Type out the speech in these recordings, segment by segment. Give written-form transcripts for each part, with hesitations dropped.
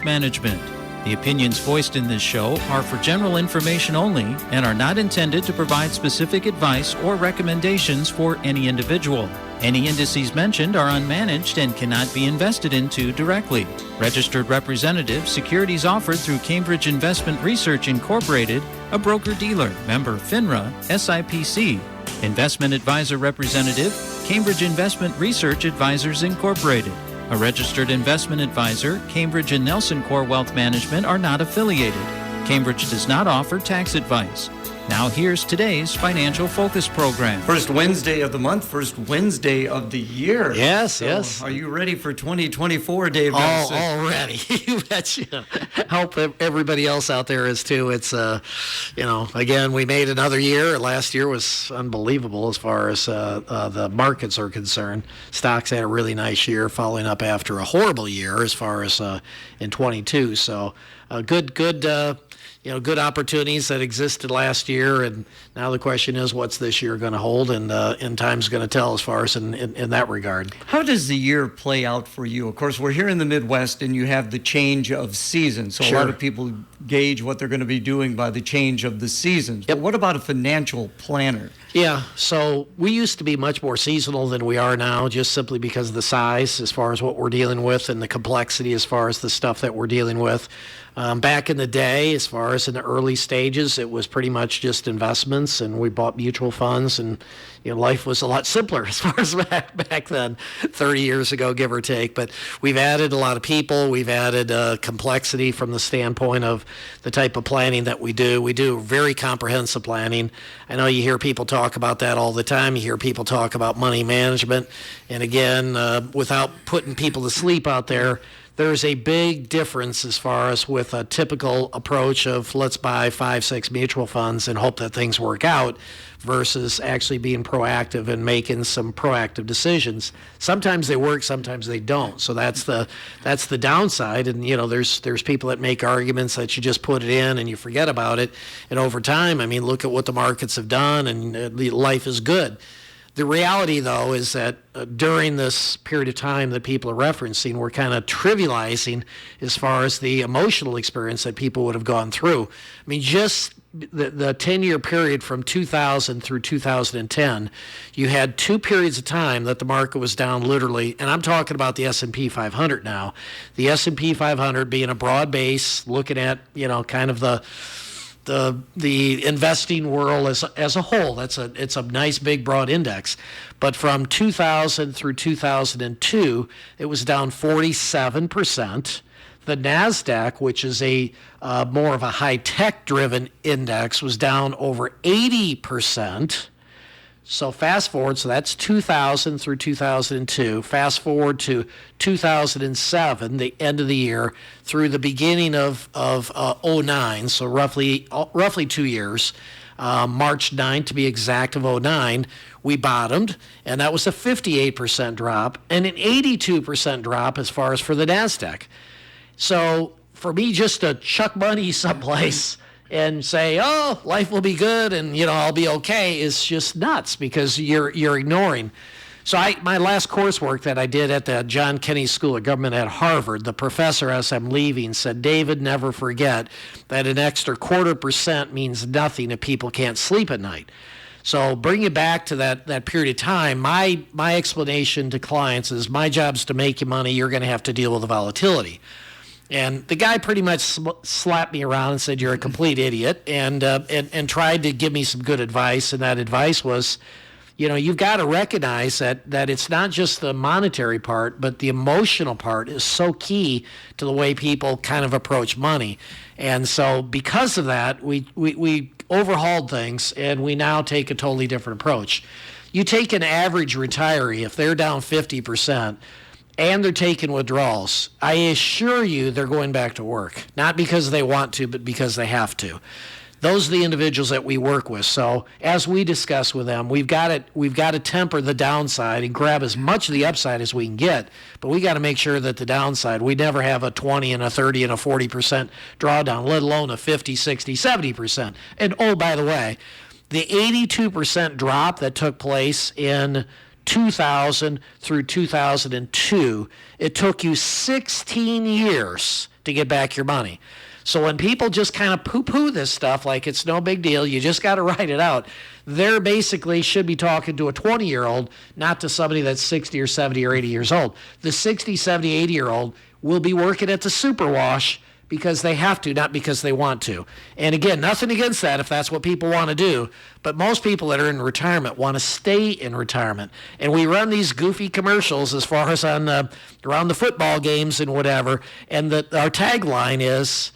Management. The opinions voiced in this show are for general information only and are not intended to provide specific advice or recommendations for any individual. Any indices mentioned are unmanaged and cannot be invested into directly. Registered representative, securities offered through Cambridge Investment Research Incorporated, a broker-dealer, member FINRA, SIPC. Investment advisor representative, Cambridge Investment Research Advisors Incorporated. A registered investment advisor, Cambridge and NelsonCorp Wealth Management are not affiliated. Cambridge does not offer tax advice. Now here's today's Financial Focus program. First Wednesday of the month, first Wednesday of the year. Yes. Are you ready for 2024, Dave? Already. You betcha. Hope everybody else out there is too. It's, again, we made another year. Last year was unbelievable as far as the markets are concerned. Stocks had a really nice year following up after a horrible year as far as in 22. So good opportunities that existed last year, and now the question is, what's this year going to hold, and time's going to tell as far as in that regard. How does the year play out for you? Of course, we're here in the Midwest, and you have the change of seasons, so Sure. A lot of people gauge what they're going to be doing by the change of the seasons. Yep. But what about a financial planner? Yeah, so we used to be much more seasonal than we are now, just simply because of the size as far as what we're dealing with and the complexity as far as the stuff that we're dealing with. Back in the day, as far as in the early stages, it was pretty much just investments, and we bought mutual funds, and life was a lot simpler as far as back then, 30 years ago, give or take. But we've added a lot of people. We've added complexity from the standpoint of the type of planning that we do. We do very comprehensive planning. I know you hear people talk about that all the time. You hear people talk about money management. And again, without putting people to sleep out there, there's a big difference as far as with a typical approach of let's buy 5-6 mutual funds and hope that things work out versus actually being proactive and making some proactive decisions. Sometimes they work, sometimes they don't. So that's the downside. And there's people that make arguments that you just put it in and you forget about it. And over time, look at what the markets have done, and life is good. The reality, though, is that during this period of time that people are referencing, we're kind of trivializing as far as the emotional experience that people would have gone through. Just the 10-year period from 2000 through 2010, you had 2 periods of time that the market was down literally, and I'm talking about the S&P 500 now. The S&P 500 being a broad base, looking at, kind of the investing world as a whole. It's a nice big broad index. But from 2000 through 2002, it was down 47%. The NASDAQ, which is a more of a high-tech driven index, was down over 80%. So fast forward, so that's 2000 through 2002. Fast forward to 2007, the end of the year, through the beginning of 09, so roughly 2 years. March 9th, to be exact, of 09, we bottomed, and that was a 58% drop and an 82% drop as far as for the NASDAQ. So for me, just to chuck money someplace and say, oh, life will be good and, I'll be okay, is just nuts because you're ignoring. So my last coursework that I did at the John Kennedy School of Government at Harvard, the professor, as I'm leaving, said, David, never forget that an extra 0.25% means nothing if people can't sleep at night. So bring it back to that period of time. My explanation to clients is my job's to make you money. You're going to have to deal with the volatility. And the guy pretty much slapped me around and said, you're a complete idiot, and tried to give me some good advice. And that advice was, you've got to recognize that it's not just the monetary part, but the emotional part is so key to the way people kind of approach money. And so because of that, we overhauled things, and we now take a totally different approach. You take an average retiree, if they're down 50%, and they're taking withdrawals, I assure you they're going back to work. Not because they want to, but because they have to. Those are the individuals that we work with. So as we discuss with them, we've got to temper the downside and grab as much of the upside as we can get. But we got to make sure that the downside, we never have a 20 and a 30 and a 40% drawdown, let alone a 50, 60, 70%. And oh, by the way, the 82% drop that took place in 2000 through 2002, it took you 16 years to get back your money. So when people just kind of poo-poo this stuff like it's no big deal, you just got to write it out, they're basically should be talking to a 20-year-old, not to somebody that's 60 or 70 or 80 years old. The 60, 70, 80-year-old will be working at the superwash because they have to, not because they want to. And again, nothing against that if that's what people want to do, but most people that are in retirement want to stay in retirement. And we run these goofy commercials as far as on around the football games and whatever, and our tagline is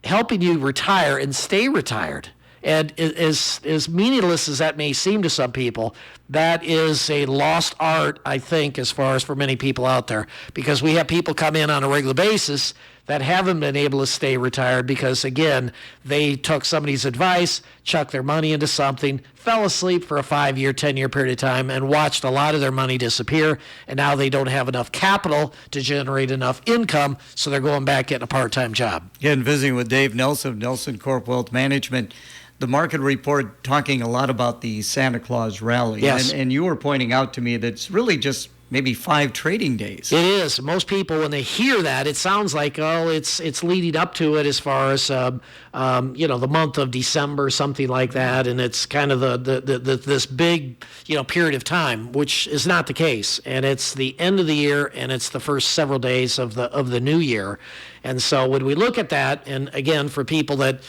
helping you retire and stay retired. And as meaningless as that may seem to some people, that is a lost art, I think, as far as for many people out there, because we have people come in on a regular basis that haven't been able to stay retired because, again, they took somebody's advice, chucked their money into something, fell asleep for a 5-year, 10-year period of time, and watched a lot of their money disappear, and now they don't have enough capital to generate enough income, so they're going back getting a part-time job. Again, visiting with Dave Nelson of NelsonCorp Wealth Management. The market report talking a lot about the Santa Claus rally. Yes. And you were pointing out to me that it's really just maybe 5 trading days. It is. Most people, when they hear that, it sounds like, oh, it's leading up to it as far as, the month of December, something like that. And it's kind of this big, period of time, which is not the case. And it's the end of the year, and it's the first several days of the new year. And so when we look at that, and again, for people that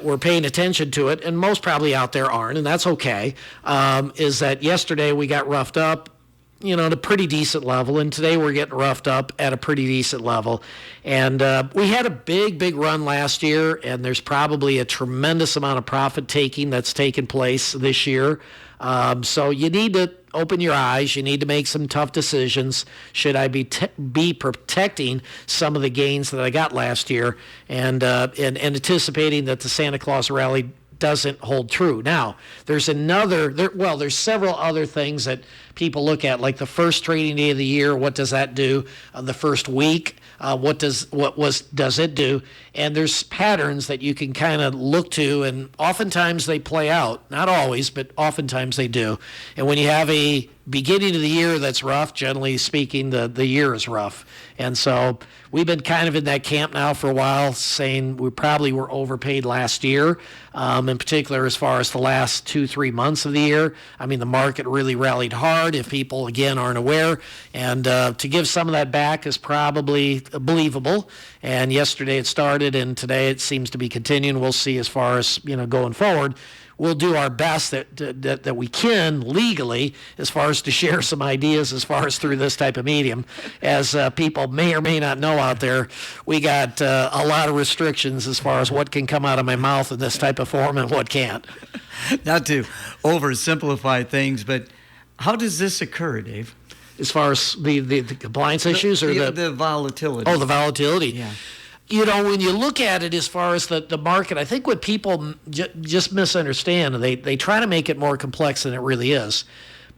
were paying attention to it, and most probably out there aren't, and that's okay, is that yesterday we got roughed up, at a pretty decent level, and today we're getting roughed up at a pretty decent level. And we had a big run last year, and there's probably a tremendous amount of profit taking that's taken place this year. So you need to open your eyes. You need to make some tough decisions. Should I be protecting some of the gains that I got last year and anticipating that the Santa Claus rally doesn't hold true? Now, there's several other things that people look at, like the first trading day of the year. What does that do? The first week, what does it do? And there's patterns that you can kind of look to, and oftentimes they play out. Not always, but oftentimes they do. And when you have a beginning of the year that's rough, generally speaking, the year is rough. And so we've been kind of in that camp now for a while, saying we probably were overpaid last year, in particular as far as the last 2-3 months of the year. I mean, the market really rallied hard, if people, again, aren't aware. And to give some of that back is probably believable. And yesterday it started, and today it seems to be continuing. We'll see as far as, going forward. We'll do our best that we can legally as far as to share some ideas as far as through this type of medium. As people may or may not know out there, we got a lot of restrictions as far as what can come out of my mouth in this type of form and what can't. Not to oversimplify things, but how does this occur, Dave? As far as the compliance issues or the volatility? Oh, the volatility. Yeah. When you look at it as far as the market, I think what people just misunderstand, they try to make it more complex than it really is.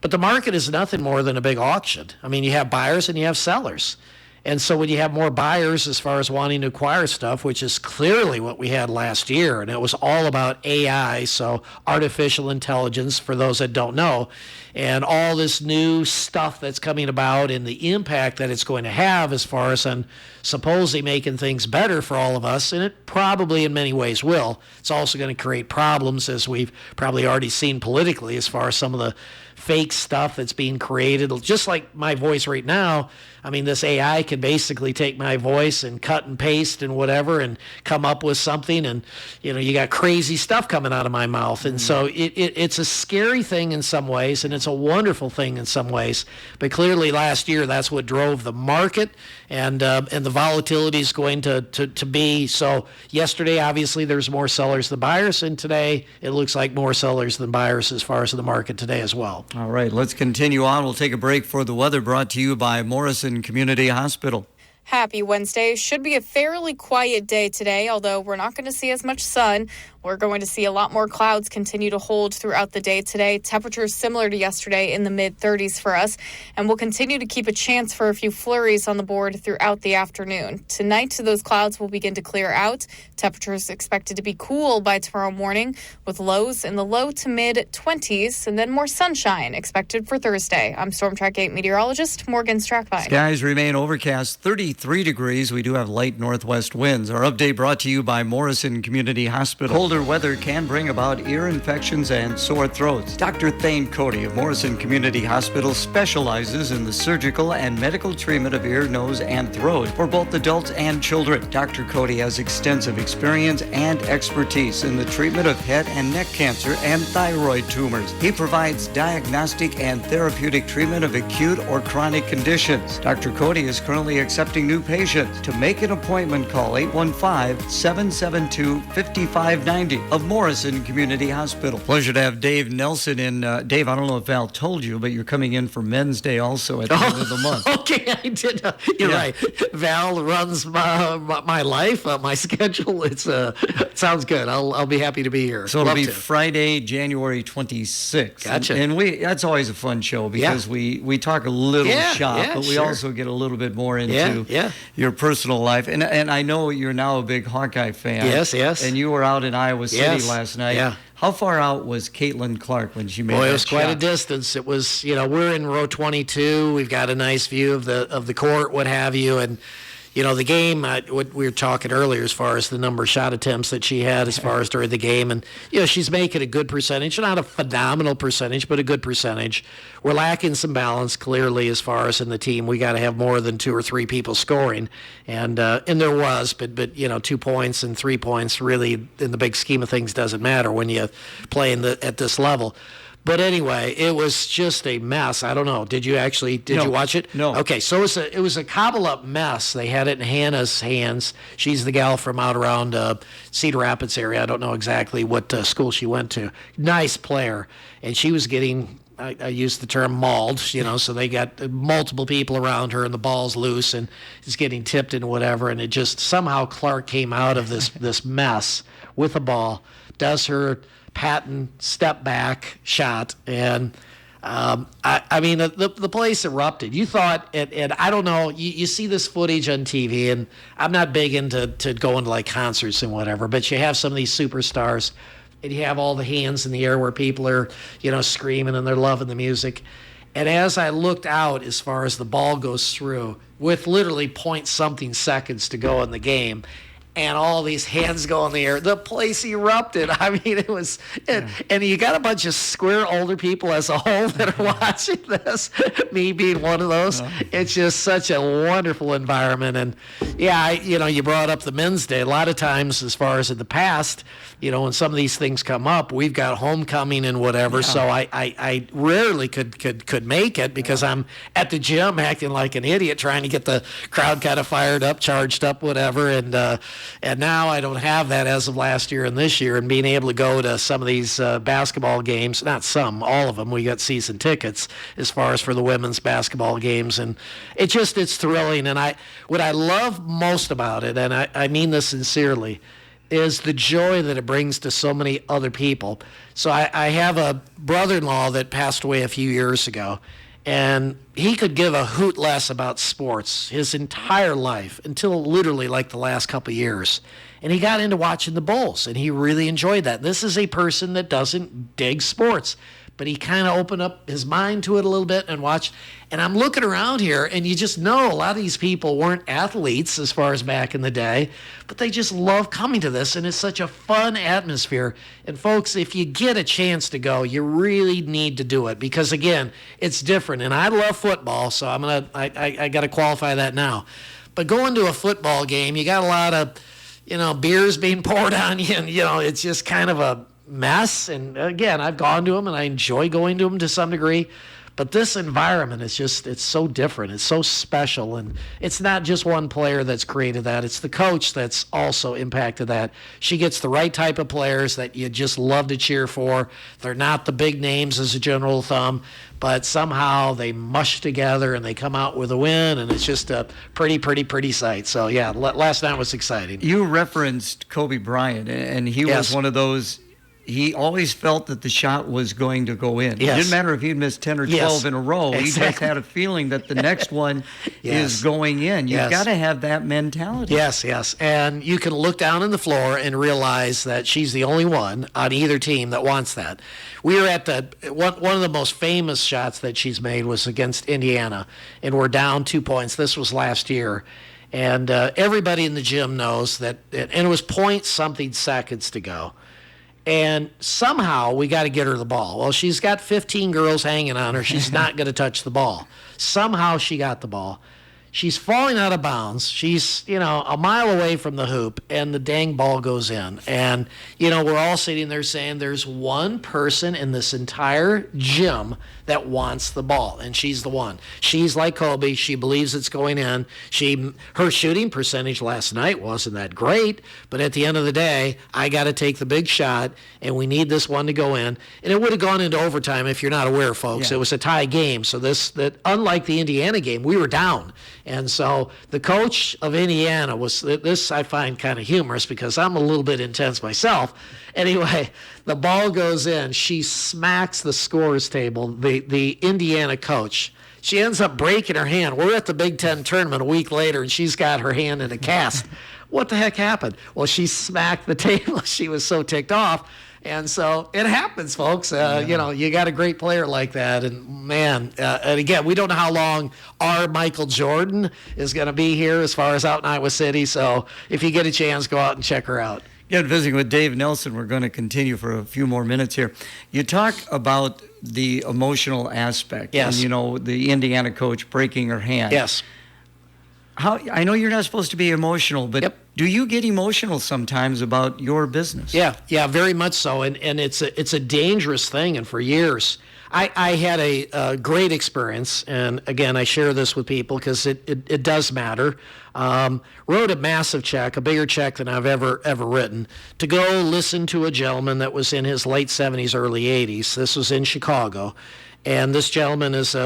But the market is nothing more than a big auction. I mean, you have buyers and you have sellers. And so when you have more buyers as far as wanting to acquire stuff, which is clearly what we had last year, and it was all about AI, so artificial intelligence, for those that don't know, and all this new stuff that's coming about and the impact that it's going to have as far as on supposedly making things better for all of us, and it probably in many ways will. It's also going to create problems, as we've probably already seen politically, as far as some of the fake stuff that's being created. Just like my voice right now, I mean, this AI can basically take my voice and cut and paste and whatever and come up with something, and you got crazy stuff coming out of my mouth. And so it's a scary thing in some ways, and it's a wonderful thing in some ways. But clearly last year, that's what drove the market, and the volatility is going to be. So yesterday, obviously, there's more sellers than buyers, and today it looks like more sellers than buyers as far as the market today as well. All right, let's continue on. We'll take a break for the weather, brought to you by Morrison Community Hospital. Happy Wednesday. Should be a fairly quiet day today, although we're not going to see as much sun. We're going to see a lot more clouds continue to hold throughout the day today. Temperatures similar to yesterday in the mid-30s for us, and we'll continue to keep a chance for a few flurries on the board throughout the afternoon. Tonight, those clouds will begin to clear out. Temperatures expected to be cool by tomorrow morning, with lows in the low to mid-20s, and then more sunshine expected for Thursday. I'm Storm Track 8 meteorologist Morgan Strackbein. Skies remain overcast, 33 23 degrees. We do have light northwest winds. Our update brought to you by Morrison Community Hospital. Colder weather can bring about ear infections and sore throats. Dr. Thane Cody of Morrison Community Hospital specializes in the surgical and medical treatment of ear, nose, and throat for both adults and children. Dr. Cody has extensive experience and expertise in the treatment of head and neck cancer and thyroid tumors. He provides diagnostic and therapeutic treatment of acute or chronic conditions. Dr. Cody is currently accepting new patients. To make an appointment, call 815-772-5590 of Morrison Community Hospital. Pleasure to have Dave Nelson in. Dave, I don't know if Val told you, but you're coming in for Men's Day also at the end of the month. Okay, I did. You're right. Val runs my life, my schedule. It sounds good. I'll be happy to be here. So it'll be Friday, January 26th. Gotcha. And that's always a fun show because we talk a little shop, but we also get a little bit more into your personal life. And I know you're now a big Hawkeye fan. Yes. And you were out in Iowa City last night. Yeah. How far out was Caitlin Clark when she made that shot? It was quite a distance. It was, we're in row 22. We've got a nice view of the court, what have you, and the game, what we were talking earlier as far as the number of shot attempts that she had as far as during the game. And, she's making a good percentage. Not a phenomenal percentage, but a good percentage. We're lacking some balance, clearly, as far as in the team. We got to have more than 2 or 3 people scoring. And there was, but 2 points and 3 points really, in the big scheme of things, doesn't matter when you play at this level. But anyway, it was just a mess. I don't know. Did you watch it? No. Okay, so it was a cobble-up mess. They had it in Hannah's hands. She's the gal from out around Cedar Rapids area. I don't know exactly what school she went to. Nice player. And she was getting, I used the term mauled, so they got multiple people around her and the ball's loose and it's getting tipped and whatever. And it just, somehow Clark came out of this mess with a ball, does her patent step back shot, and the place erupted. You thought, and I don't know, you see this footage on TV, and I'm not big into going to like concerts and whatever, but you have some of these superstars, and you have all the hands in the air where people are, screaming and they're loving the music. And as I looked out, as far as the ball goes through, with literally point something seconds to go in the game, and all these hands go in the air, the place erupted. I mean, it was, and you got a bunch of square older people as a whole that are watching this, me being one of those. It's just such a wonderful environment. And you brought up the Men's Day. A lot of times, as far as in the past, when some of these things come up, we've got homecoming and whatever. So I rarely could make it because I'm at the gym acting like an idiot trying to get the crowd kind of fired up, charged up, whatever. And now I don't have that as of last year and this year, and being able to go to some of these basketball games, not some, all of them, we got season tickets as far as for the women's basketball games, and it's thrilling. And what I love most about it, and I mean this sincerely, is the joy that it brings to so many other people. So I have a brother-in-law that passed away a few years ago, and he could give a hoot less about sports his entire life until literally like the last couple of years. And he got into watching the Bulls, and he really enjoyed that. This is a person that doesn't dig sports, but he kind of opened up his mind to it a little bit and watched. And I'm looking around here, and you just know a lot of these people weren't athletes as far as back in the day, but they just love coming to this, and it's such a fun atmosphere. And folks, if you get a chance to go, you really need to do it because, again, it's different. And I love football, so I got to qualify that now. But going to a football game, you got a lot of, beers being poured on you, and, it's just kind of a mess. And again, I've gone to them and I enjoy going to them to some degree, but this environment is it's so different. It's so special. And it's not just one player that's created that. It's the coach that's also impacted that. She gets the right type of players that you just love to cheer for. They're not the big names as a general thumb, but somehow they mush together and they come out with a win, and it's just a pretty sight. So yeah, last night was exciting. You referenced Kobe Bryant, and he was one of those. He always felt that the shot was going to go in. Yes. It didn't matter if he'd missed 10 or 12 in a row. Exactly. He just had a feeling that the next one is going in. You've got to have that mentality. Yes. And you can look down on the floor and realize that she's the only one on either team that wants that. We were at one of the most famous shots that she's made was against Indiana, and we're down 2 points. This was last year. And everybody in the gym knows that, and it was point something seconds to go. And somehow we got to get her the ball. Well, she's got 15 girls hanging on her. She's not going to touch the ball. Somehow she got the ball. She's falling out of bounds. She's, a mile away from the hoop, and the dang ball goes in. And, we're all sitting there saying there's one person in this entire gym that wants the ball, and she's the one. She's like Kobe. She believes it's going in. Her shooting percentage last night wasn't that great, but at the end of the day, I got to take the big shot, and we need this one to go in. And it would have gone into overtime if you're not aware, folks. Yeah. It was a tie game, so unlike the Indiana game, we were down. And so the coach of Indiana this I find kind of humorous because I'm a little bit intense myself. Anyway, the ball goes in. She smacks the scores table, the Indiana coach. She ends up breaking her hand. We're at the Big Ten tournament a week later, and she's got her hand in a cast. What the heck happened? Well, she smacked the table. She was so ticked off. And so it happens, folks. You got a great player like that. And, man, and again, we don't know how long our Michael Jordan is going to be here as far as out in Iowa City. So if you get a chance, go out and check her out. Again, visiting with Dave Nelson. We're going to continue for a few more minutes here. You talk about the emotional aspect. Yes. And, the Indiana coach breaking her hand. Yes. I know you're not supposed to be emotional, but Yep. Do you get emotional sometimes about your business? Yeah, very much so. And it's a dangerous thing. And for years, I had a great experience. And again, I share this with people because it does matter. Wrote a massive check, a bigger check than I've ever written, to go listen to a gentleman that was in his late 70s, early 80s. This was in Chicago. And this gentleman is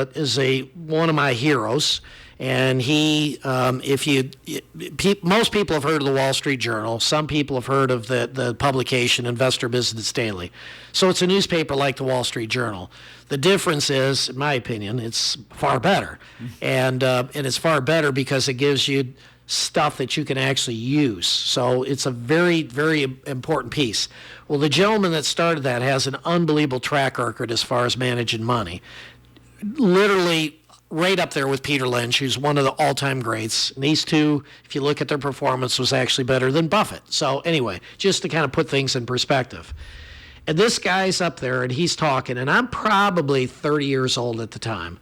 one of my heroes. And he, most people have heard of the Wall Street Journal. Some people have heard of the publication Investor Business Daily. So it's a newspaper like the Wall Street Journal. The difference is, in my opinion, it's far better. And it's far better because it gives you stuff that you can actually use. So it's a very, very important piece. Well, the gentleman that started that has an unbelievable track record as far as managing money. Literally right up there with Peter Lynch, who's one of the all-time greats. And these two, if you look at their performance, was actually better than Buffett. So anyway, just to kind of put things in perspective. And this guy's up there, and he's talking, and I'm probably 30 years old at the time.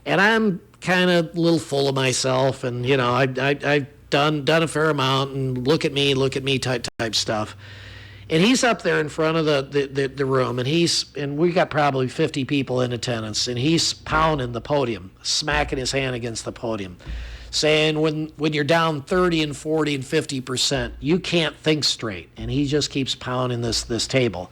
And I'm kind of a little full of myself, and, I've done a fair amount, and look at me type stuff. And he's up there in front of the room, and we got probably 50 people in attendance, and he's pounding the podium, smacking his hand against the podium, saying when you're down 30 and 40 and 50%, you can't think straight. And he just keeps pounding this table.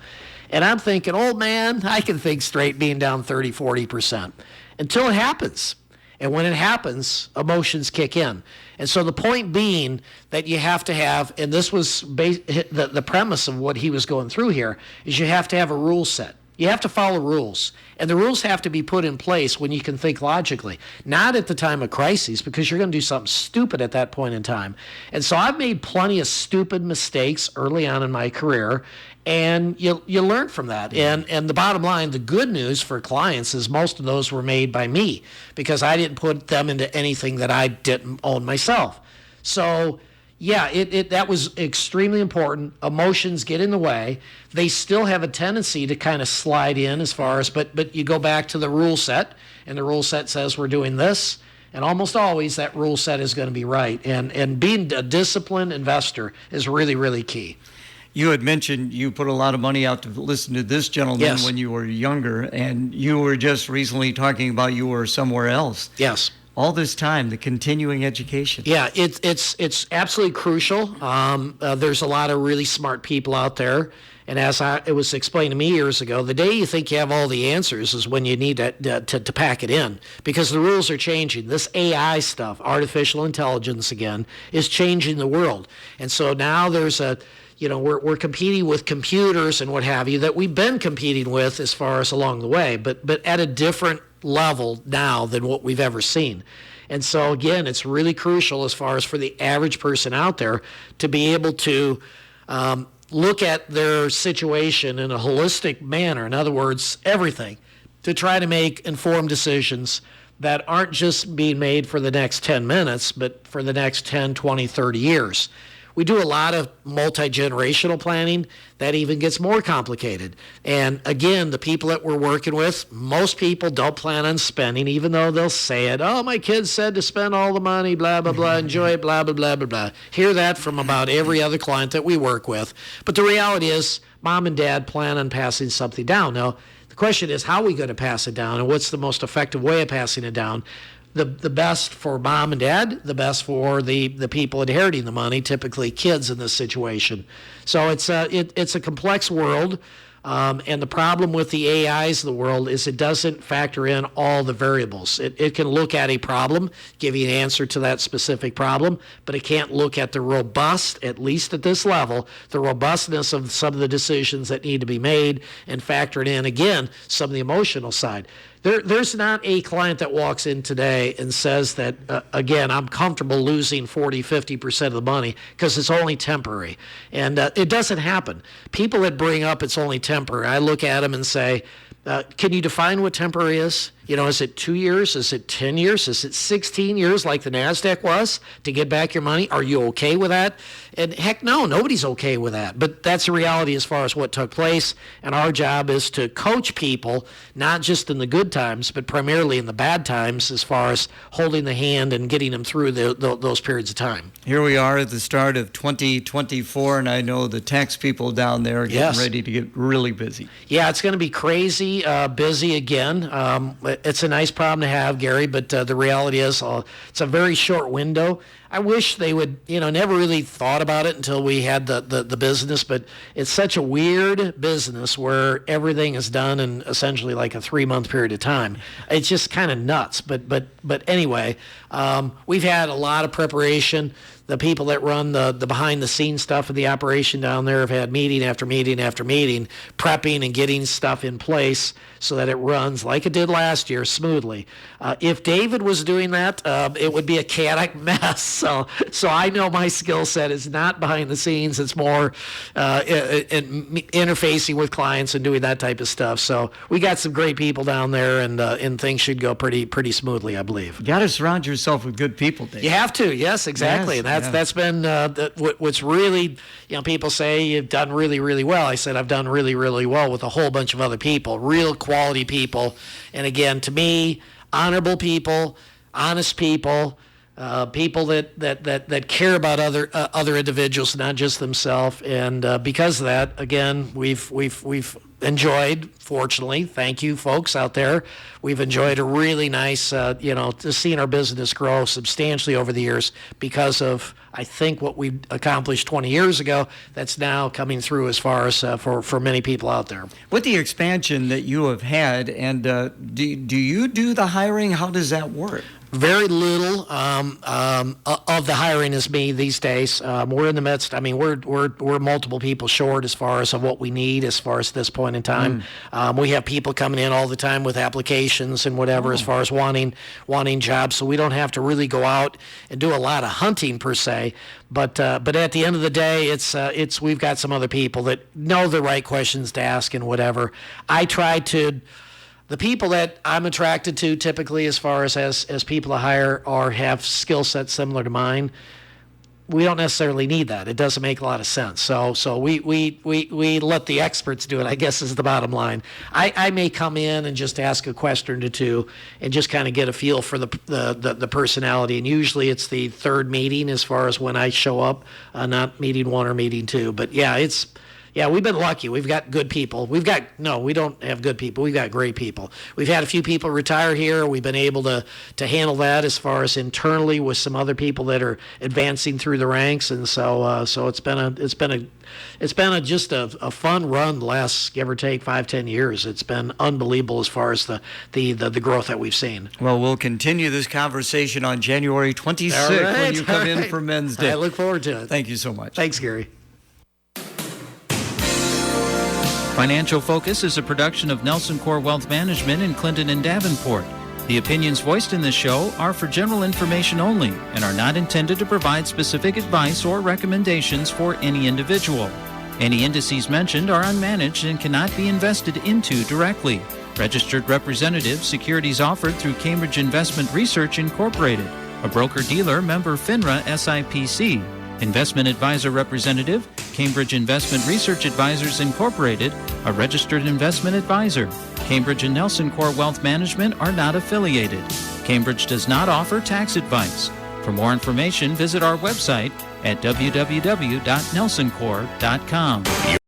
And I'm thinking, old man, I can think straight being down 30, 40%, until it happens. And when it happens, emotions kick in. And so the point being that you have to have, and this was the premise of what he was going through here, is you have to have a rule set. You have to follow rules. And the rules have to be put in place when you can think logically, not at the time of crises, because you're going to do something stupid at that point in time. And so I've made plenty of stupid mistakes early on in my career, and you learn from that. And the bottom line, the good news for clients is most of those were made by me because I didn't put them into anything that I didn't own myself. So yeah, that was extremely important. Emotions get in the way. They still have a tendency to kind of slide in as far as, but you go back to the rule set, and the rule set says we're doing this, and almost always that rule set is going to be right. And being a disciplined investor is really, really key. You had mentioned you put a lot of money out to listen to this gentleman Yes. when you were younger, and you were just recently talking about you were somewhere else. Yes. All this time, the continuing education. Yeah, it's absolutely crucial. There's a lot of really smart people out there. And as it was explained to me years ago, the day you think you have all the answers is when you need to pack it in, because the rules are changing. This AI stuff, artificial intelligence again, is changing the world. And so now there's we're competing with computers and what have you that we've been competing with as far as along the way, but at a different level now than what we've ever seen. And so again, it's really crucial as far as for the average person out there to be able to look at their situation in a holistic manner. In other words, everything, to try to make informed decisions that aren't just being made for the next 10 minutes, but for the next 10, 20, 30 years. We do a lot of multi-generational planning. That even gets more complicated. And again, the people that we're working with, most people don't plan on spending, even though they'll say it. Oh, my kids said to spend all the money, blah, blah, blah, enjoy it, blah, blah, blah, blah, blah. Hear that from about every other client that we work with. But the reality is, mom and dad plan on passing something down. Now, the question is, how are we going to pass it down, and what's the most effective way of passing it down? The best for mom and dad, the best for the people inheriting the money, typically kids in this situation. So it's a complex world, and the problem with the AIs of the world is it doesn't factor in all the variables. It can look at a problem, give you an answer to that specific problem, but it can't look at the robust, at least at this level, the robustness of some of the decisions that need to be made, and factor in, again, some of the emotional side. There's not a client that walks in today and says that, again, I'm comfortable losing 40, 50% of the money because it's only temporary. And it doesn't happen. People that bring up it's only temporary, I look at them and say, can you define what temporary is? You know, is it 2 years? Is it 10 years? Is it 16 years like the NASDAQ was to get back your money? Are you okay with that? And heck no, nobody's okay with that. But that's the reality as far as what took place. And our job is to coach people, not just in the good times, but primarily in the bad times as far as holding the hand and getting them through those periods of time. Here we are at the start of 2024, and I know the tax people down there are getting ready to get really busy. Yeah, it's going to be crazy busy again. It's a nice problem to have, Gary, but the reality is it's a very short window. I wish they would, never really thought about it until we had the business, but it's such a weird business where everything is done in essentially like a 3-month period of time. It's just kind of nuts. But anyway, we've had a lot of preparation. The people that run the behind-the-scenes stuff of the operation down there have had meeting after meeting after meeting, prepping and getting stuff in place so that it runs like it did last year smoothly. If David was doing that, it would be a chaotic mess. So I know my skill set is not behind the scenes. It's more interfacing with clients and doing that type of stuff. So we got some great people down there, and things should go pretty smoothly, I believe. You got to surround yourself with good people, Dave. You have to, yes, exactly. Yes. That's been what's really, people say you've done really, really well. I said I've done really, really well with a whole bunch of other people, real quality people. And again, to me, honorable people, honest people, people that care about other individuals, not just themselves. And because of that, again, we've enjoyed, fortunately, thank you folks out there, we've enjoyed a really nice, just seeing our business grow substantially over the years because of, I think, what we accomplished 20 years ago that's now coming through as far as for many people out there. With the expansion that you have had, and do you do the hiring? How does that work? Very little of the hiring is me these days. We're in the midst. I mean, we're multiple people short as far as of what we need as far as this point in time. We have people coming in all the time with applications and whatever as far as wanting jobs. So we don't have to really go out and do a lot of hunting per se. But at the end of the day, it's we've got some other people that know the right questions to ask and whatever. I try to. The people that I'm attracted to typically as far as people to hire or have skill sets similar to mine, we don't necessarily need that. It doesn't make a lot of sense. So we let the experts do it, I guess, is the bottom line. I may come in and just ask a question or two and just kind of get a feel for the personality. And usually it's the third meeting as far as when I show up, not meeting one or meeting two. But yeah, we've been lucky. We've got good people. We don't have good people. We've got great people. We've had a few people retire here. We've been able to handle that as far as internally with some other people that are advancing through the ranks. And so it's been just a fun run the last, give or take, 5-10 years. It's been unbelievable as far as the growth that we've seen. Well, we'll continue this conversation on January 26th when you come in for Men's Day. I look forward to it. Thank you so much. Thanks, Gary. Financial Focus is a production of NelsonCorp Wealth Management in Clinton and Davenport. The opinions voiced in this show are for general information only and are not intended to provide specific advice or recommendations for any individual. Any indices mentioned are unmanaged and cannot be invested into directly. Registered representative, securities offered through Cambridge Investment Research Incorporated, a broker-dealer member FINRA SIPC. Investment advisor representative, Cambridge Investment Research Advisors Incorporated, a registered investment advisor. Cambridge and NelsonCorp Wealth Management are not affiliated. Cambridge does not offer tax advice. For more information, visit our website at www.nelsoncorp.com.